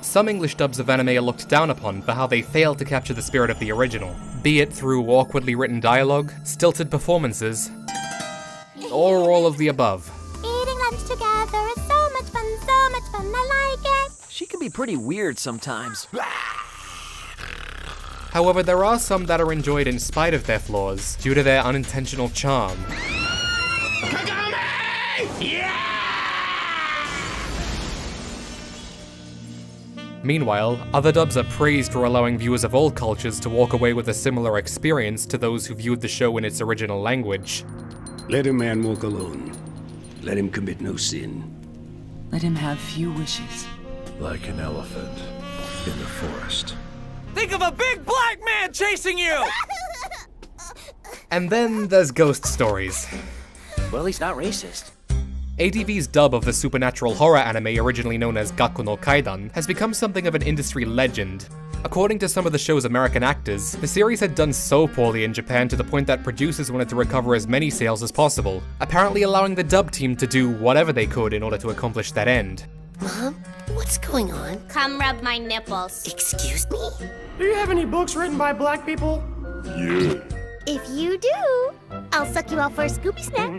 Some English dubs of anime are looked down upon for how they fail to capture the spirit of the original, be it through awkwardly written dialogue, stilted performances, or all of the above. Eating lunch together is so much fun, I like it. She can be pretty weird sometimes. However, there are some that are enjoyed in spite of their flaws, due to their unintentional charm. Meanwhile, other dubs are praised for allowing viewers of all cultures to walk away with a similar experience to those who viewed the show in its original language. Let a man walk alone. Let him commit no sin. Let him have few wishes. Like an elephant in the forest. Think of a big black man chasing you! And then there's ghost stories. Well, he's not racist. ADV's dub of the supernatural horror anime originally known as学校の怪談has become something of an industry legend. According to some of the show's American actors, the series had done so poorly in Japan to the point that producers wanted to recover as many sales as possible, apparently allowing the dub team to do whatever they could in order to accomplish that end. Mom, what's going on? Come rub my nipples. Excuse me? Do you have any books written by black people? Yeah. If you do, I'll suck you out for a Scooby snack.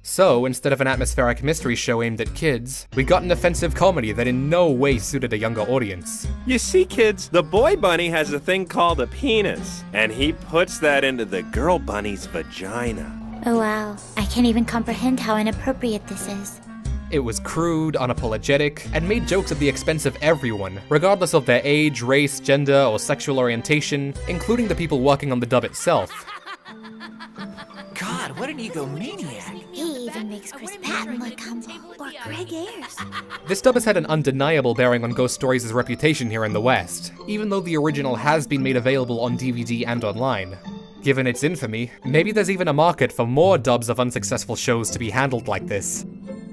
So, instead of an atmospheric mystery show aimed at kids, we got an offensive comedy that in no way suited a younger audience. You see, kids, the boy bunny has a thing called a penis, and he puts that into the girl bunny's vagina. Oh wow, I can't even comprehend how inappropriate this is. It was crude, unapologetic, and made jokes at the expense of everyone, regardless of their age, race, gender, or sexual orientation, including the people working on the dub itself. God, what an egomaniac. He even makes Chris Patton look humble, or Greg Ayers. This dub has had an undeniable bearing on Ghost Stories' reputation here in the West, even though the original has been made available on DVD and online. Given its infamy, maybe there's even a market for more dubs of unsuccessful shows to be handled like this.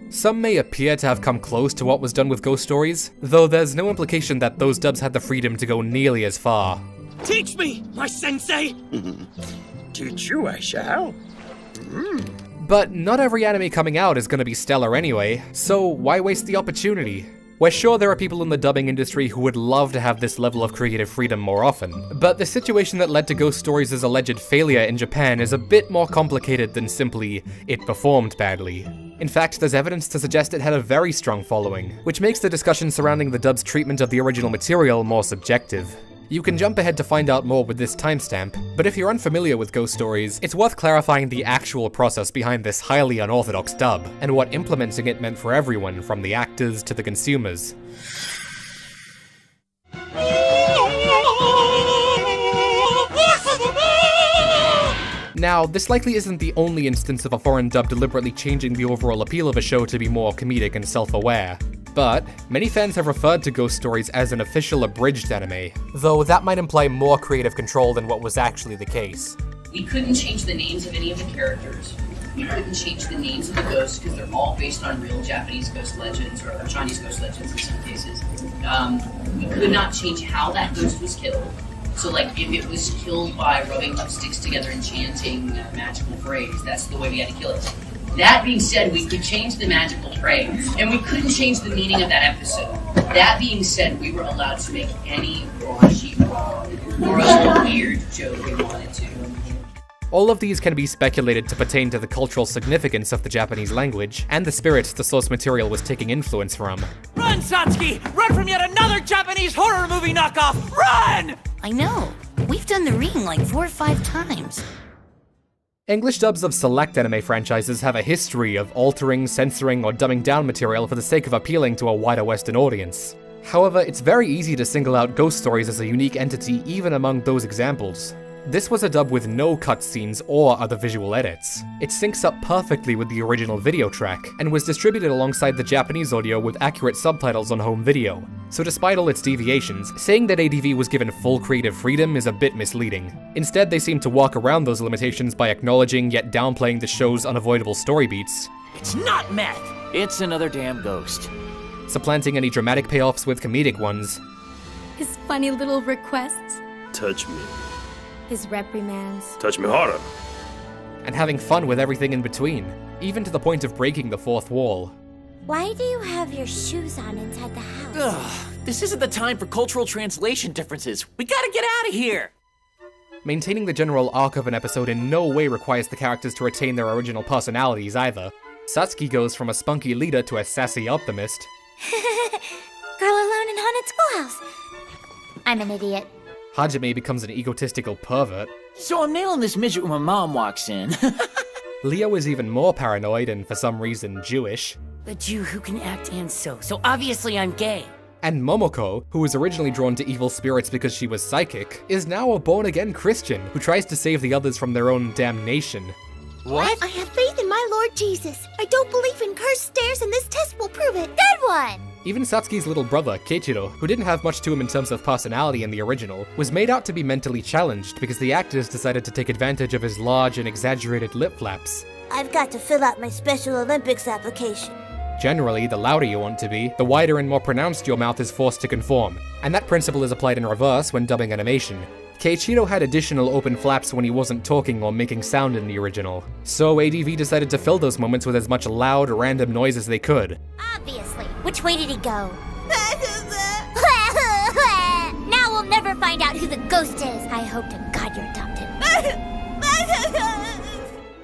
Some may appear to have come close to what was done with Ghost Stories, though there's no implication that those dubs had the freedom to go nearly as far. Teach me, my sensei! Teach you, I shall. But not every anime coming out is gonna be stellar anyway, so why waste the opportunity? We're sure there are people in the dubbing industry who would love to have this level of creative freedom more often, but the situation that led to Ghost Stories' alleged failure in Japan is a bit more complicated than simply, it performed badly. In fact, there's evidence to suggest it had a very strong following, which makes the discussion surrounding the dub's treatment of the original material more subjective. You can jump ahead to find out more with this timestamp, but if you're unfamiliar with Ghost Stories, it's worth clarifying the actual process behind this highly unorthodox dub, and what implementing it meant for everyone, from the actors to the consumers. Now, this likely isn't the only instance of a foreign dub deliberately changing the overall appeal of a show to be more comedic and self-aware. But many fans have referred to Ghost Stories as an official abridged anime, though that might imply more creative control than what was actually the case. We couldn't change the names of any of the characters. We couldn't change the names of the ghosts because they're all based on real Japanese ghost legends or Chinese ghost legends in some cases. We could not change how that ghost was killed. So like if it was killed by rubbing up sticks together and chanting a magical phrase, that's the way we had to kill it. That being said, we could change the magical phrase, and we couldn't change the meaning of that episode. That being said, we were allowed to make any raunchy, or else weird joke we wanted to. All of these can be speculated to pertain to the cultural significance of the Japanese language, and the spirit the source material was taking influence from. Run, Satsuki! Run from yet another Japanese horror movie knockoff! Run! I know. We've done The Ring like 4 or 5 times. English dubs of select anime franchises have a history of altering, censoring, or dumbing down material for the sake of appealing to a wider Western audience. However, it's very easy to single out Ghost Stories as a unique entity even among those examples. This was a dub with no cutscenes or other visual edits. It syncs up perfectly with the original video track, and was distributed alongside the Japanese audio with accurate subtitles on home video. So despite all its deviations, saying that ADV was given full creative freedom is a bit misleading. Instead, they seem to walk around those limitations by acknowledging yet downplaying the show's unavoidable story beats. It's not meth! It's another damn ghost. Supplanting any dramatic payoffs with comedic ones. His funny little requests. Touch me. His reprimands. Touch me harder. And having fun with everything in between, even to the point of breaking the fourth wall. Why do you have your shoes on inside the house? Ugh, This isn't the time for cultural translation differences. We gotta get out of here! Maintaining the general arc of an episode in no way requires the characters to retain their original personalities either. Satsuki goes from a spunky leader to a sassy optimist. Girl alone in haunted schoolhouse. I'm an idiot. Hajime becomes an egotistical pervert. So I'm nailing this midget when my mom walks in. Leo is even more paranoid and, for some reason, Jewish. A Jew who can act and sew, so obviously I'm gay. And Momoko, who was originally drawn to evil spirits because she was psychic, is now a born-again Christian who tries to save the others from their own damnation. What? I have faith in my Lord Jesus. I don't believe in cursed stairs, and this test will prove it. Good one! Even Satsuki's little brother, Keiichiro, who didn't have much to him in terms of personality in the original, was made out to be mentally challenged because the actors decided to take advantage of his large and exaggerated lip flaps. I've got to fill out my Special Olympics application. Generally, the louder you want to be, the wider and more pronounced your mouth is forced to conform, and that principle is applied in reverse when dubbing animation. Keiichiro had additional open flaps when he wasn't talking or making sound in the original, so ADV decided to fill those moments with as much loud, random noise as they could. Obviously. Which way did he go? Now we'll never find out who the ghost is. I hope to God you're adopted.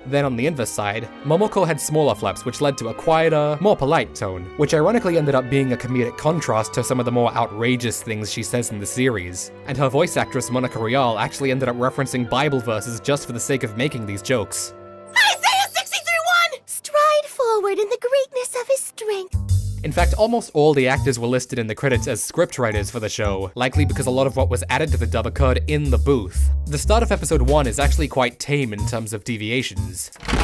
Then on the inverse side, Momoko had smaller flaps which led to a quieter, more polite tone, which ironically ended up being a comedic contrast to some of the more outrageous things she says in the series. And her voice actress Monica Rial actually ended up referencing Bible verses just for the sake of making these jokes. Isaiah 63:1! Stride forward in the greatness of his strength. In fact, almost all the actors were listed in the credits as scriptwriters for the show, likely because a lot of what was added to the dub occurred in the booth. The start of episode 1 is actually quite tame in terms of deviations. Wow!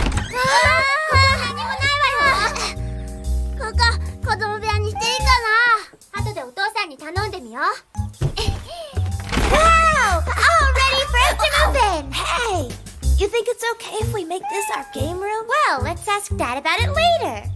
All ready for us to move in! Hey! You think it's okay if we make this our game room? Well, let's ask Dad about it later.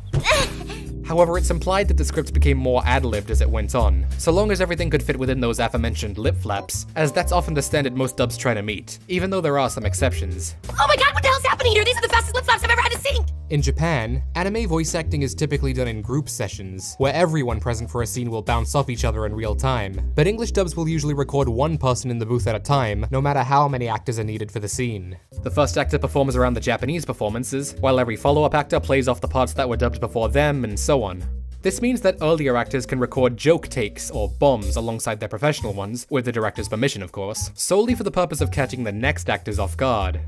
However, it's implied that the script became more ad-libbed as it went on, so long as everything could fit within those aforementioned lip flaps, as that's often the standard most dubs try to meet, even though there are some exceptions. Oh my god, what the hell's happening here? These are the fastest lip flaps I've ever had to sing! In Japan, anime voice acting is typically done in group sessions, where everyone present for a scene will bounce off each other in real time, but English dubs will usually record one person in the booth at a time, no matter how many actors are needed for the scene. The first actor performs around the Japanese performances, while every follow-up actor plays off the parts that were dubbed before them, and so on. This means that earlier actors can record joke takes, or bombs, alongside their professional ones, with the director's permission of course, solely for the purpose of catching the next actors off guard.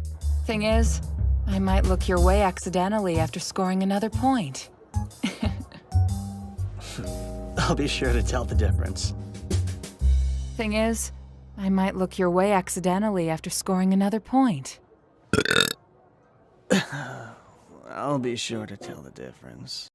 Thing is, I might look your way accidentally after scoring another point. I'll be sure to tell the difference. Thing is, I might look your way accidentally after scoring another point. I'll be sure to tell the difference.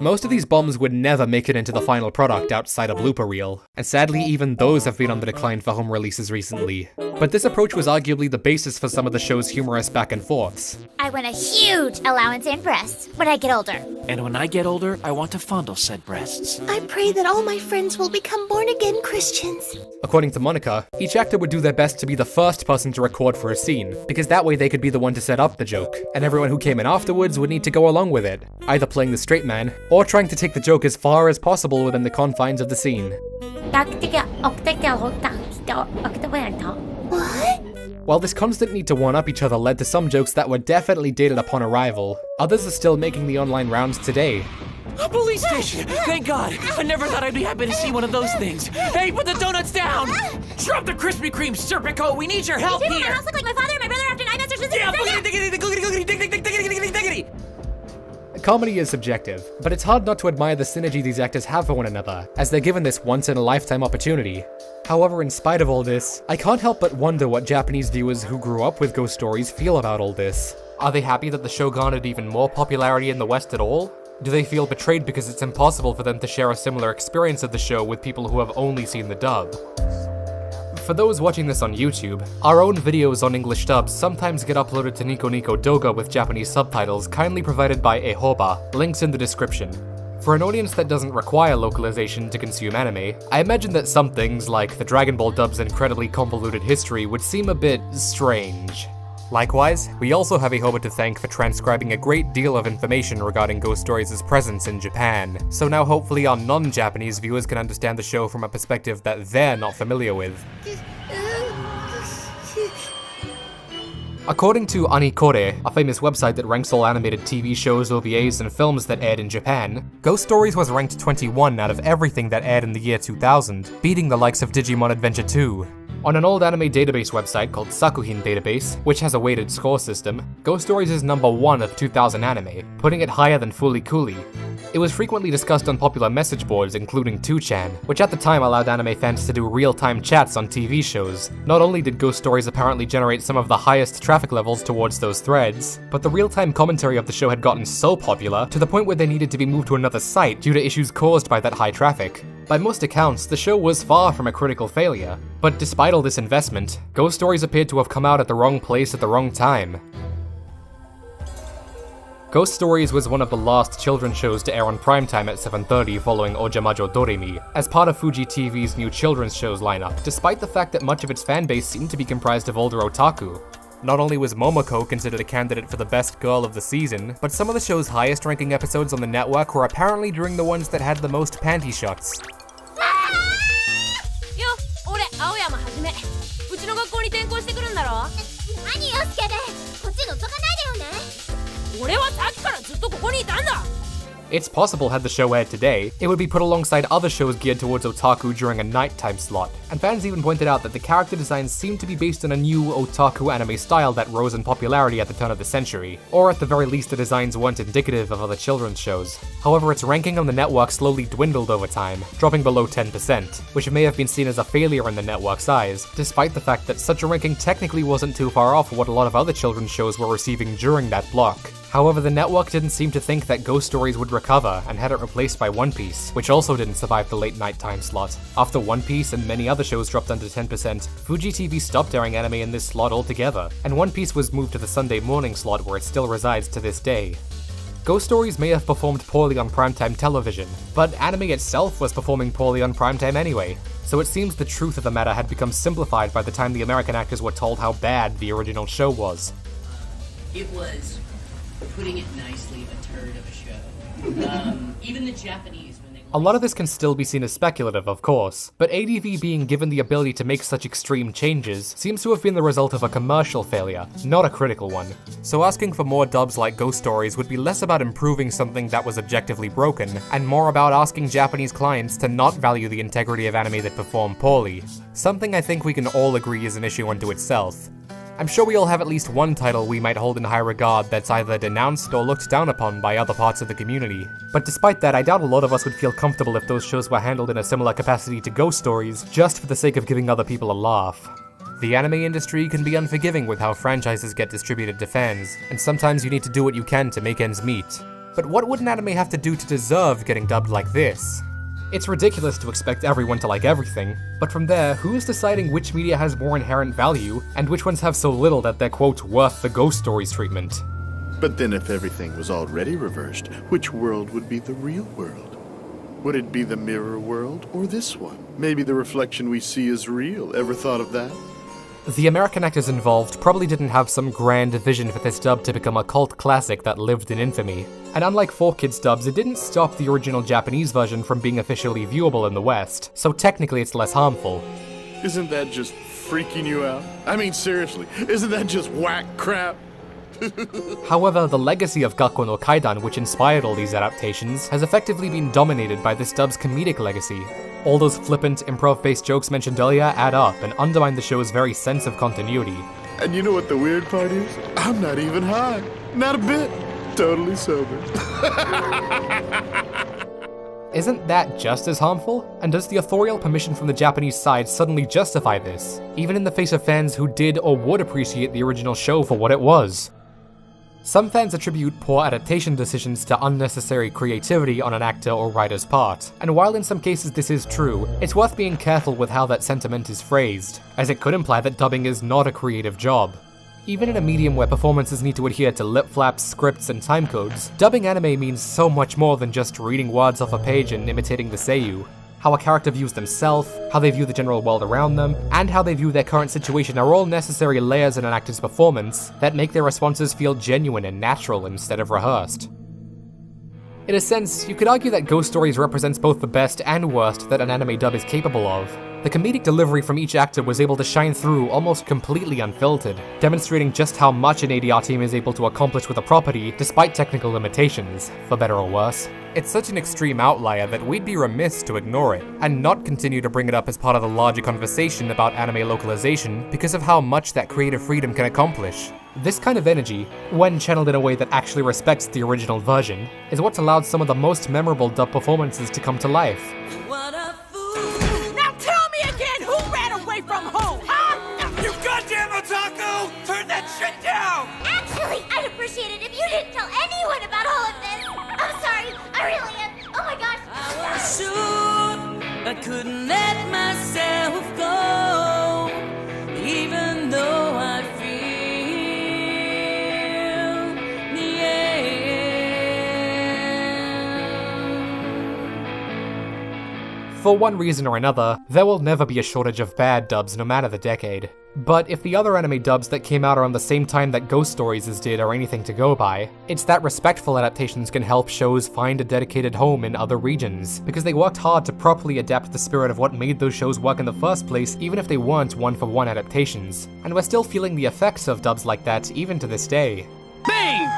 Most of these bombs would never make it into the final product outside a blooper reel, and sadly even those have been on the decline for home releases recently. But this approach was arguably the basis for some of the show's humorous back and forths. I want a huge allowance in breasts when I get older. And when I get older, I want to fondle said breasts. I pray that all my friends will become born-again Christians. According to Monica, each actor would do their best to be the first person to record for a scene, because that way they could be the one to set up the joke, and everyone who came in afterwards would need to go along with it, either playing the straight man, or trying to take the joke as far as possible within the confines of the scene. What? While this constant need to one-up each other led to some jokes that were definitely dated upon arrival, others are still making the online rounds today. A police station! Thank God! I never thought I'd be happy to see one of those things. Hey, put the donuts down! Drop the Krispy Kreme Serpico! We need your help Did you here! my house look like my father and my brother after 9 months or Yeah, Comedy is subjective, but it's hard not to admire the synergy these actors have for one another, as they're given this once-in-a-lifetime opportunity. However, in spite of all this, I can't help but wonder what Japanese viewers who grew up with ghost stories feel about all this. Are they happy that the show garnered even more popularity in the West at all? Do they feel betrayed because it's impossible for them to share a similar experience of the show with people who have only seen the dub? For those watching this on YouTube, our own videos on English dubs sometimes get uploaded to Nico Nico Doga with Japanese subtitles kindly provided by Ehoba, links in the description. For an audience that doesn't require localization to consume anime, I imagine that some things, like the Dragon Ball dub's incredibly convoluted history, would seem a bit strange. Likewise, we also have Ahoba to thank for transcribing a great deal of information regarding Ghost Stories' presence in Japan, so now hopefully our non-Japanese viewers can understand the show from a perspective that they're not familiar with. According to Anikore, a famous website that ranks all animated TV shows, OVAs, and films that aired in Japan, Ghost Stories was ranked 21 out of everything that aired in the year 2000, beating the likes of Digimon Adventure 2. On an old anime database website called Sakuhin Database, which has a weighted score system, Ghost Stories is number 1 of 2000 anime, putting it higher than Fooly Cooly. It was frequently discussed on popular message boards including 2chan, which at the time allowed anime fans to do real-time chats on TV shows. Not only did Ghost Stories apparently generate some of the highest traffic levels towards those threads, but the real-time commentary of the show had gotten so popular to the point where they needed to be moved to another site due to issues caused by that high traffic. By most accounts, the show was far from a critical failure, but despite all this investment, Ghost Stories appeared to have come out at the wrong place at the wrong time. Ghost Stories was one of the last children's shows to air on primetime at 7:30 following Ojamajo Doremi, as part of Fuji TV's new children's shows lineup, despite the fact that much of its fanbase seemed to be comprised of older otaku. Not only was Momoko considered a candidate for the best girl of the season, but some of the show's highest ranking episodes on the network were apparently during the ones that had the most panty shots. 俺青山はじめうちの学校に転校してくるんだろ。何よスケベ、こっち覗かないでよね。俺はさっきからずっとここにいたんだ。 It's possible had the show aired today, it would be put alongside other shows geared towards otaku during a nighttime slot, and fans even pointed out that the character designs seemed to be based on a new otaku anime style that rose in popularity at the turn of the century, or at the very least the designs weren't indicative of other children's shows. However, its ranking on the network slowly dwindled over time, dropping below 10%, which may have been seen as a failure in the network's eyes, despite the fact that such a ranking technically wasn't too far off what a lot of other children's shows were receiving during that block. However, the network didn't seem to think that Ghost Stories would recover and had it replaced by One Piece, which also didn't survive the late nighttime slot. After One Piece and many other shows dropped under 10%, Fuji TV stopped airing anime in this slot altogether, and One Piece was moved to the Sunday morning slot where it still resides to this day. Ghost Stories may have performed poorly on primetime television, but anime itself was performing poorly on primetime anyway, so it seems the truth of the matter had become simplified by the time the American actors were told how bad the original show was. It was, putting it nicely, a turd of a show. Even the Japanese, when they... A lot of this can still be seen as speculative, of course, but ADV being given the ability to make such extreme changes seems to have been the result of a commercial failure, not a critical one. So asking for more dubs like Ghost Stories would be less about improving something that was objectively broken, and more about asking Japanese clients to not value the integrity of anime that perform poorly. Something I think we can all agree is an issue unto itself. I'm sure we all have at least one title we might hold in high regard that's either denounced or looked down upon by other parts of the community. But despite that, I doubt a lot of us would feel comfortable if those shows were handled in a similar capacity to Ghost Stories, just for the sake of giving other people a laugh. The anime industry can be unforgiving with how franchises get distributed to fans, and sometimes you need to do what you can to make ends meet. But what would an anime have to do to deserve getting dubbed like this? It's ridiculous to expect everyone to like everything, but from there, who's deciding which media has more inherent value, and which ones have so little that they're quote, worth the Ghost Stories treatment? But then if everything was already reversed, which world would be the real world? Would it be the mirror world, or this one? Maybe the reflection we see is real. Ever thought of that? The American actors involved probably didn't have some grand vision for this dub to become a cult classic that lived in infamy. And unlike 4Kids dubs, it didn't stop the original Japanese version from being officially viewable in the West, so technically it's less harmful. Isn't that just freaking you out? I mean, seriously, isn't that just whack crap? However, the legacy of学校の怪談, which inspired all these adaptations, has effectively been dominated by this dub's comedic legacy. All those flippant, improv-based jokes mentioned earlier add up and undermine the show's very sense of continuity. And you know what the weird part is? I'm not even high. Not a bit. Totally sober. Isn't that just as harmful? And does the authorial permission from the Japanese side suddenly justify this, even in the face of fans who did or would appreciate the original show for what it was? Some fans attribute poor adaptation decisions to unnecessary creativity on an actor or writer's part, and while in some cases this is true, it's worth being careful with how that sentiment is phrased, as it could imply that dubbing is not a creative job. Even in a medium where performances need to adhere to lip flaps, scripts, and timecodes, dubbing anime means so much more than just reading words off a page and imitating the seiyuu. how a character views themselves, how they view the general world around them, and how they view their current situation are all necessary layers in an actor's performance that make their responses feel genuine and natural instead of rehearsed. In a sense, you could argue that Ghost Stories represents both the best and worst that an anime dub is capable of. The comedic delivery from each actor was able to shine through almost completely unfiltered, demonstrating just how much an ADR team is able to accomplish with a property despite technical limitations, for better or worse. It's such an extreme outlier that we'd be remiss to ignore it, and not continue to bring it up as part of the larger conversation about anime localization because of how much that creative freedom can accomplish. This kind of energy, when channeled in a way that actually respects the original version, is what's allowed some of the most memorable dub performances to come to life. Now tell me again, who ran away from home, huh? You goddamn otaku! Turn that shit down! Actually, I'd appreciate it if you didn't tell anyone about all of this. I'm sorry, I really am. Oh my gosh. I was sure I couldn't let myself go, even though I feel the end. For one reason or another, there will never be a shortage of bad dubs no matter the decade. But if the other anime dubs that came out around the same time that Ghost Stories did are anything to go by, it's that respectful adaptations can help shows find a dedicated home in other regions, because they worked hard to properly adapt the spirit of what made those shows work in the first place, even if they weren't one-for-one adaptations. And we're still feeling the effects of dubs like that even to this day. Bang!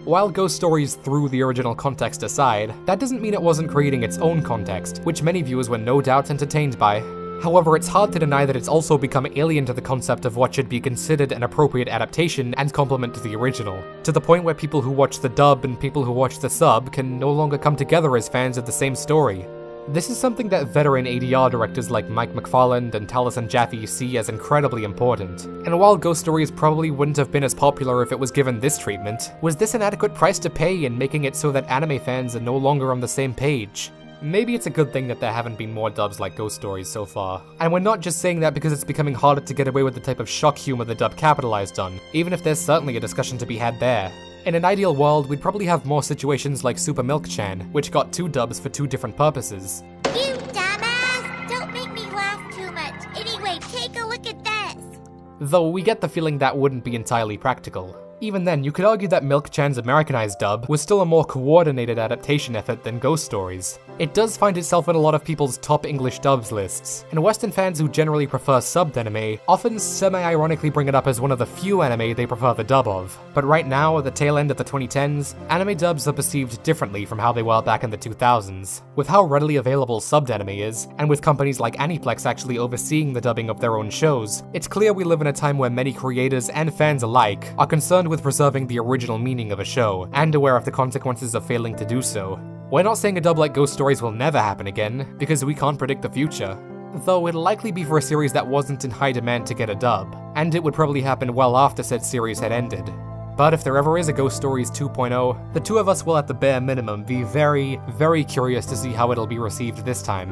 While Ghost Stories threw the original context aside, that doesn't mean it wasn't creating its own context, which many viewers were no doubt entertained by. However, it's hard to deny that it's also become alien to the concept of what should be considered an appropriate adaptation and complement to the original, to the point where people who watch the dub and people who watch the sub can no longer come together as fans of the same story. This is something that veteran ADR directors like Mike McFarland and Taliesin Jaffe see as incredibly important. And while Ghost Stories probably wouldn't have been as popular if it was given this treatment, was this an adequate price to pay in making it so that anime fans are no longer on the same page? Maybe it's a good thing that there haven't been more dubs like Ghost Stories so far. And we're not just saying that because it's becoming harder to get away with the type of shock humor the dub capitalized on, even if there's certainly a discussion to be had there. In an ideal world, we'd probably have more situations like Super Milk-chan, which got 2 dubs for 2 different purposes. You dumbass! Don't make me laugh too much. Anyway, take a look at this. Though we get the feeling that wouldn't be entirely practical. Even then, you could argue that Milk-chan's Americanized dub was still a more coordinated adaptation effort than Ghost Stories. It does find itself in a lot of people's top English dubs lists, and Western fans who generally prefer subbed anime often semi-ironically bring it up as one of the few anime they prefer the dub of. But right now, at the tail end of the 2010s, anime dubs are perceived differently from how they were back in the 2000s. With how readily available subbed anime is, and with companies like Aniplex actually overseeing the dubbing of their own shows, it's clear we live in a time where many creators and fans alike are concerned with preserving the original meaning of a show, and aware of the consequences of failing to do so. We're not saying a dub like Ghost Stories will never happen again, because we can't predict the future. Though it'll likely be for a series that wasn't in high demand to get a dub, and it would probably happen well after said series had ended. But if there ever is a Ghost Stories 2.0, the two of us will at the bare minimum be very, very curious to see how it'll be received this time.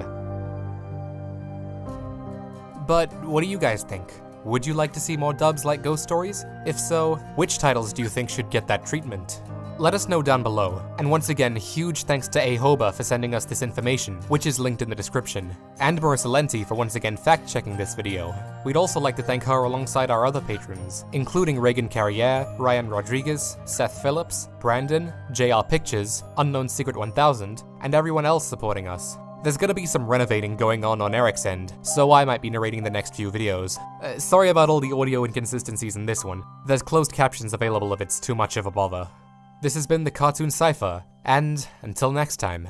But what do you guys think? Would you like to see more dubs like Ghost Stories? If so, which titles do you think should get that treatment? Let us know down below, and once again, huge thanks to Ahoba for sending us this information, which is linked in the description, and Marissa Lenti for once again fact-checking this video. We'd also like to thank her alongside our other patrons, including Reagan Carriere, Ryan Rodriguez, Seth Phillips, Brandon, JR Pictures, Unknown Secret 1000, and everyone else supporting us. There's gonna be some renovating going on Eric's end, so I might be narrating the next few videos. Sorry about all the audio inconsistencies in this one. There's closed captions available if it's too much of a bother. This has been the Cartoon Cypher, and until next time.